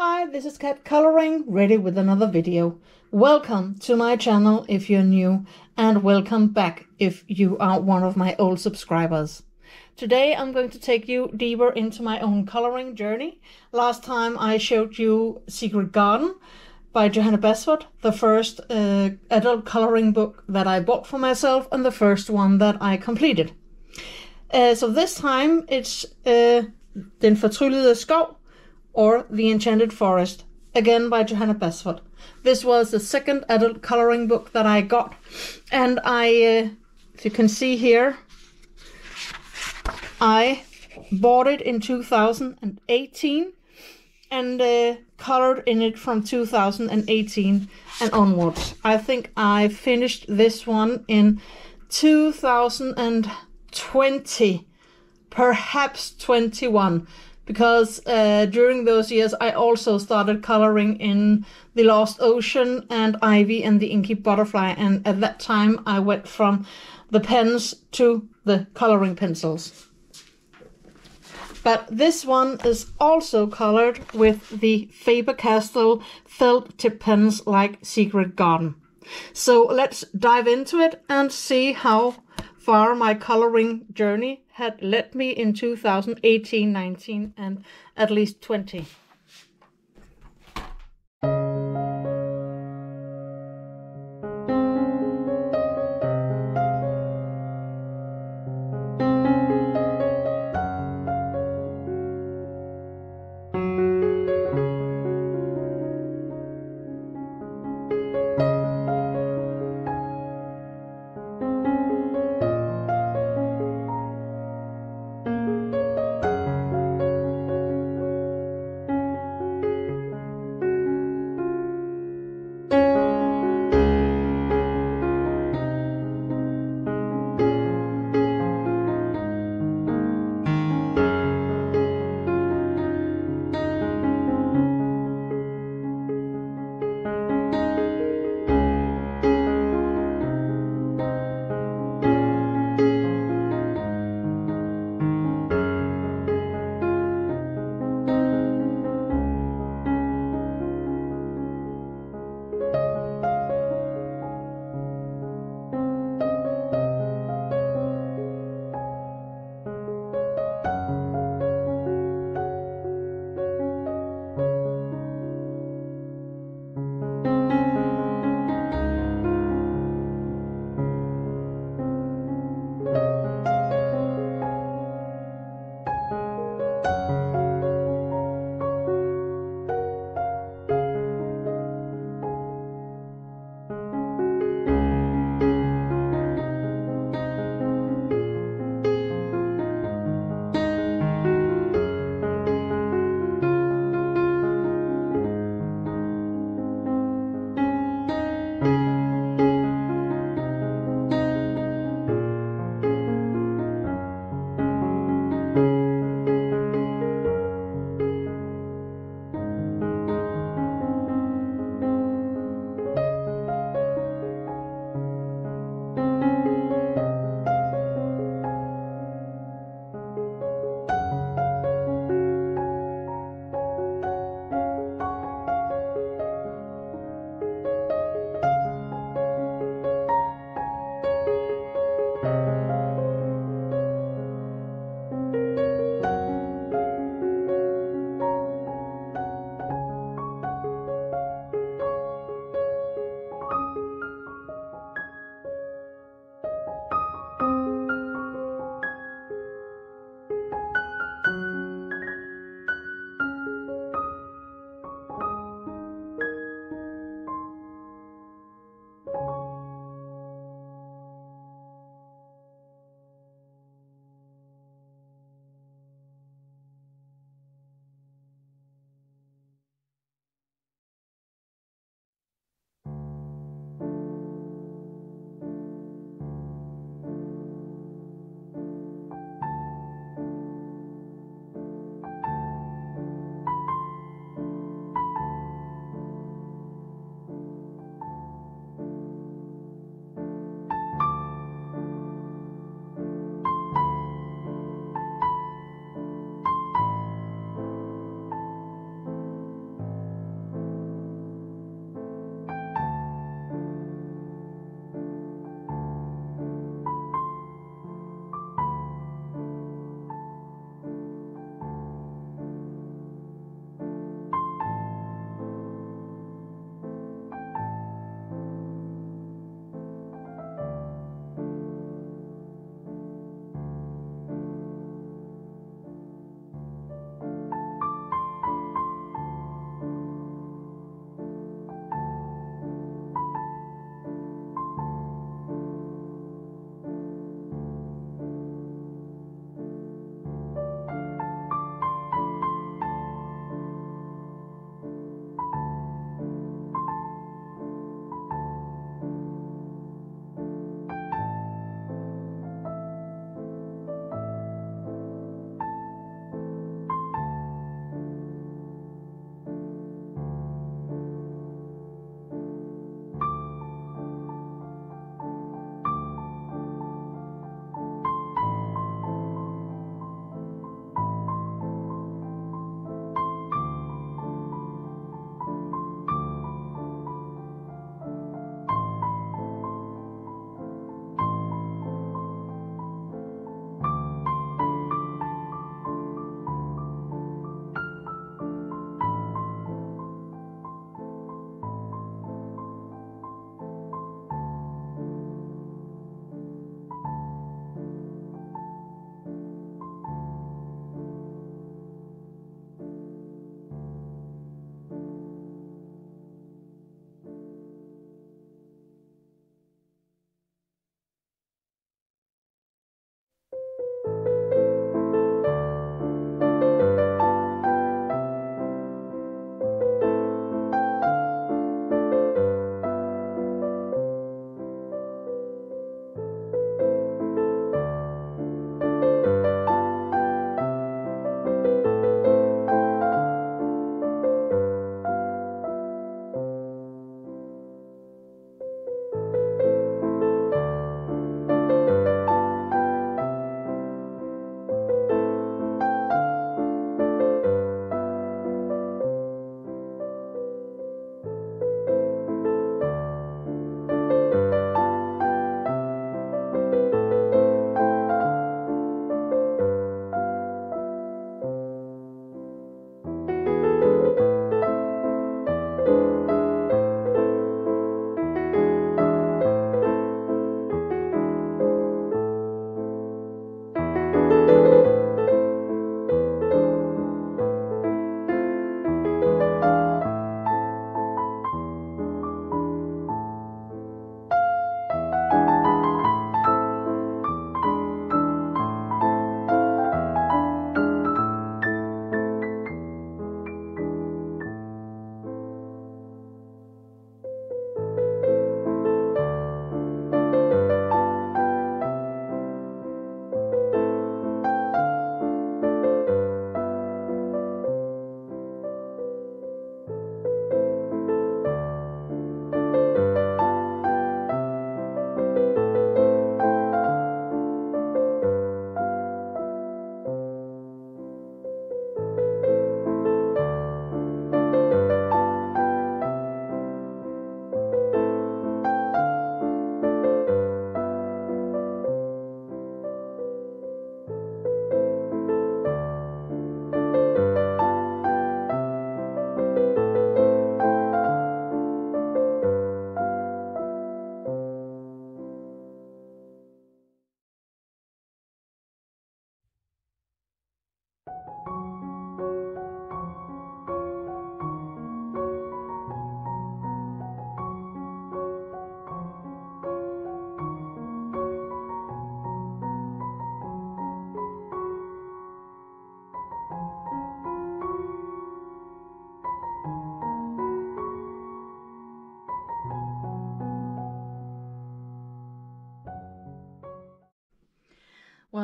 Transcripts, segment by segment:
Hi, this is Cat Coloring, ready with another video. Welcome to my channel if you're new, and welcome back if you are one of my old subscribers. Today I'm going to take you deeper into my own coloring journey. Last time I showed you Secret Garden by Johanna Basford, the first adult coloring book that I bought for myself and the first one that I completed. So this time it's Den fortryllede skov, or The Enchanted Forest, again by Johanna Basford. This was the second adult coloring book that I got, and if you can see here, I bought it in 2018 and colored in it from 2018 and onwards. I think I finished this one in 2020, perhaps 21. Because during those years I also started coloring in The Lost Ocean and Ivy and the Inky Butterfly, and at that time I went from the pens to the coloring pencils. But this one is also colored with the Faber-Castell felt tip pens like Secret Garden. So let's dive into it and see how far my coloring journey had led me in 2018, 19 and at least 20.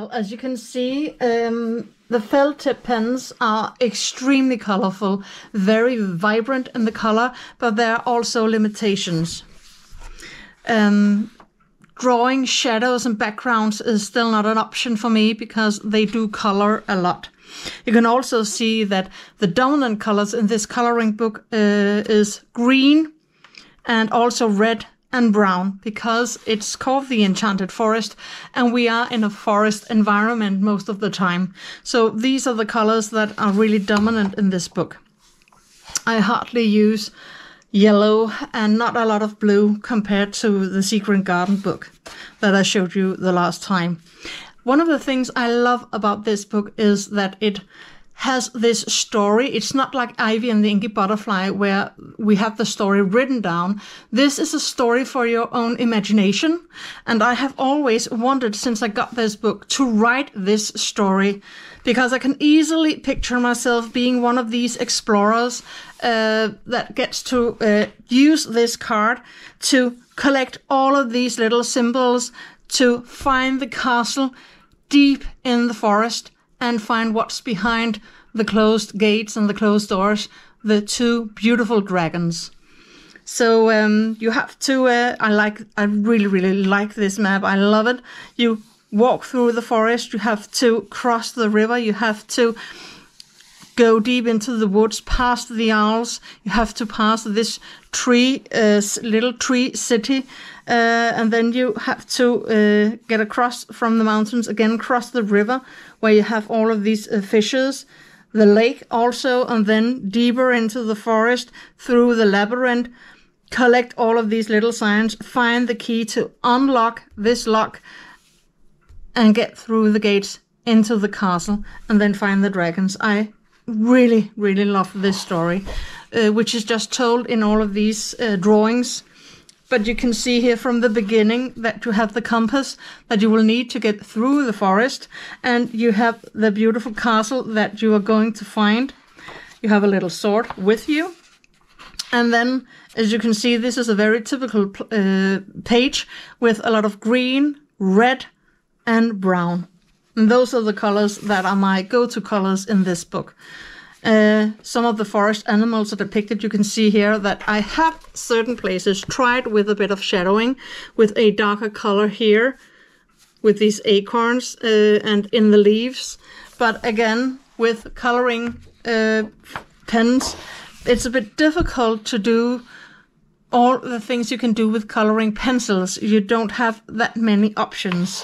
Well, as you can see, the felt tip pens are extremely colorful, very vibrant in the color, but there are also limitations. Drawing shadows and backgrounds is still not an option for me because they do color a lot. You can also see that the dominant colors in this coloring book is green and also red and brown, because it's called the Enchanted Forest and we are in a forest environment most of the time. So these are the colors that are really dominant in this book. I hardly use yellow and not a lot of blue compared to the Secret Garden book that I showed you the last time. One of the things I love about this book is that it has this story. It's not like Ivy and the Inky Butterfly where we have the story written down. This is a story for your own imagination. And I have always wanted, since I got this book, to write this story, because I can easily picture myself being one of these explorers that gets to use this card to collect all of these little symbols to find the castle deep in the forest and find what's behind the closed gates and the closed doors, the two beautiful dragons. So you have to, I really, really like this map. I love it. You walk through the forest, you have to cross the river, you have to go deep into the woods, past the owls, you have to pass this tree, little tree city, and then you have to get across from the mountains, again cross the river, where you have all of these fishes, the lake also, and then deeper into the forest, through the labyrinth, collect all of these little signs, find the key to unlock this lock, and get through the gates into the castle, and then find the dragons. I really, really love this story, which is just told in all of these drawings. But you can see here from the beginning that you have the compass that you will need to get through the forest, and you have the beautiful castle that you are going to find. You have a little sword with you. And then, as you can see, this is a very typical page with a lot of green, red, and brown. And those are the colors that are my go-to colors in this book. Some of the forest animals are depicted. You can see here that I have certain places tried with a bit of shadowing, with a darker color here, with these acorns and in the leaves. But again, with coloring pens, it's a bit difficult to do all the things you can do with coloring pencils. You don't have that many options,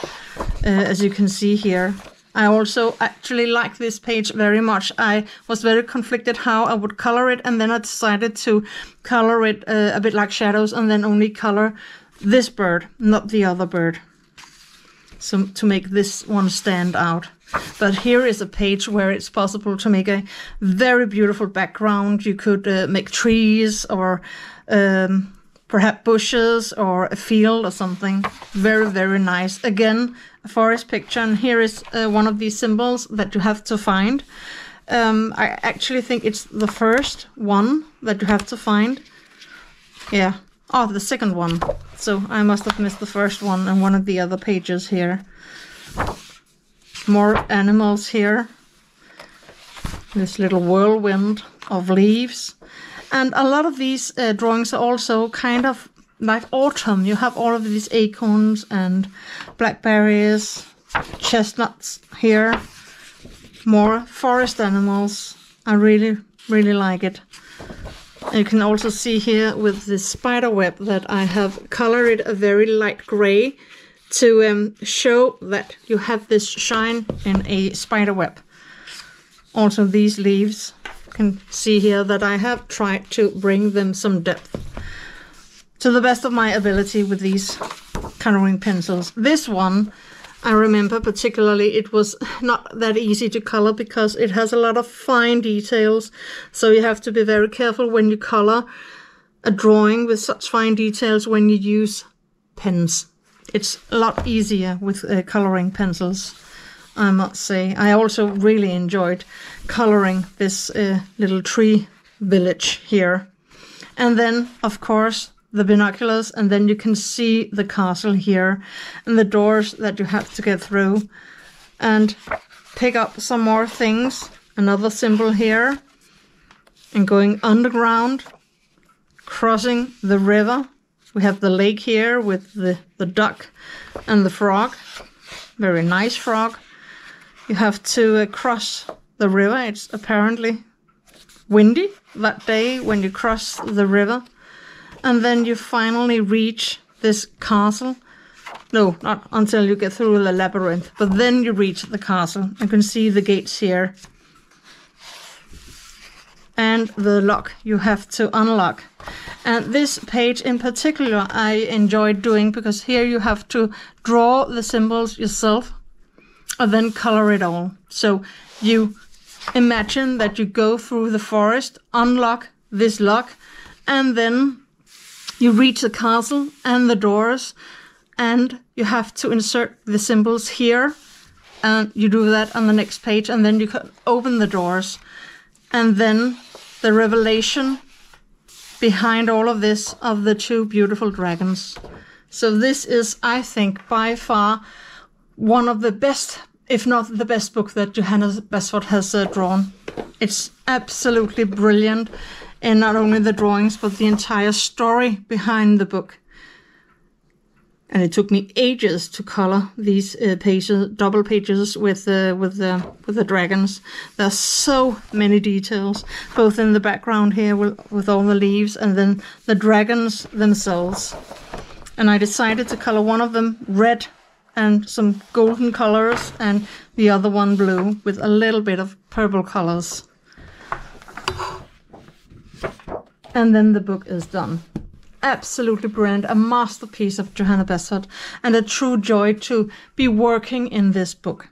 as you can see here. I also actually like this page very much. I was very conflicted how I would color it, and then I decided to color it a bit like shadows, and then only color this bird, not the other bird, so to make this one stand out. But here is a page where it's possible to make a very beautiful background. You could make trees or perhaps bushes or a field or something. Very, very nice. Again, a forest picture, and here is one of these symbols that you have to find. I actually think it's the first one that you have to find. Yeah. Oh, the second one. So I must have missed the first one and one of the other pages here. More animals here. This little whirlwind of leaves. And a lot of these drawings are also kind of like autumn. You have all of these acorns and blackberries, chestnuts here. More forest animals. I really, really like it. You can also see here with this spider web that I have colored it a very light gray to show that you have this shine in a spider web. Also these leaves, you can see here that I have tried to bring them some depth to the best of my ability with these coloring pencils. This one, I remember particularly, it was not that easy to color because it has a lot of fine details. So you have to be very careful when you color a drawing with such fine details when you use pens. It's a lot easier with coloring pencils, I must say. I also really enjoyed coloring this little tree village here. And then, of course, the binoculars, and then you can see the castle here and the doors that you have to get through. and pick up some more things. Another symbol here, and going underground, crossing the river. We have the lake here with the duck and the frog. Very nice frog. You have to cross the river. It's apparently windy that day when you cross the river. And then you finally reach this castle. No, not until you get through the labyrinth, but then you reach the castle. You can see the gates here. And the lock you have to unlock. And this page in particular I enjoyed doing, because here you have to draw the symbols yourself and then color it all. So you imagine that you go through the forest, unlock this lock, and then you reach the castle and the doors, and you have to insert the symbols here, and you do that on the next page, and then you can open the doors. And then the revelation behind all of this of the two beautiful dragons. So this is, I think, by far one of the best, if not the best book that Johanna Basford has drawn. It's absolutely brilliant, and not only the drawings, but the entire story behind the book. And it took me ages to color these pages, double pages with the dragons. There's so many details, both in the background here with all the leaves, and then the dragons themselves. And I decided to color one of them red and some golden colors, and the other one blue with a little bit of purple colors. And then the book is done. Absolutely brilliant, a masterpiece of Johanna Basford, and a true joy to be working in this book.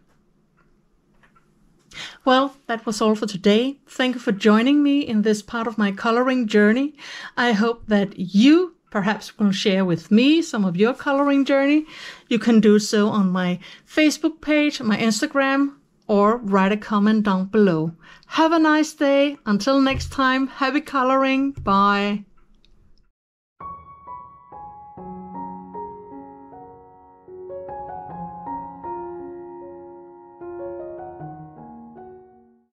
Well, that was all for today. Thank you for joining me in this part of my coloring journey. I hope that you perhaps will share with me some of your coloring journey. You can do so on my Facebook page, my Instagram, or write a comment down below. Have a nice day. Until next time, happy coloring. Bye.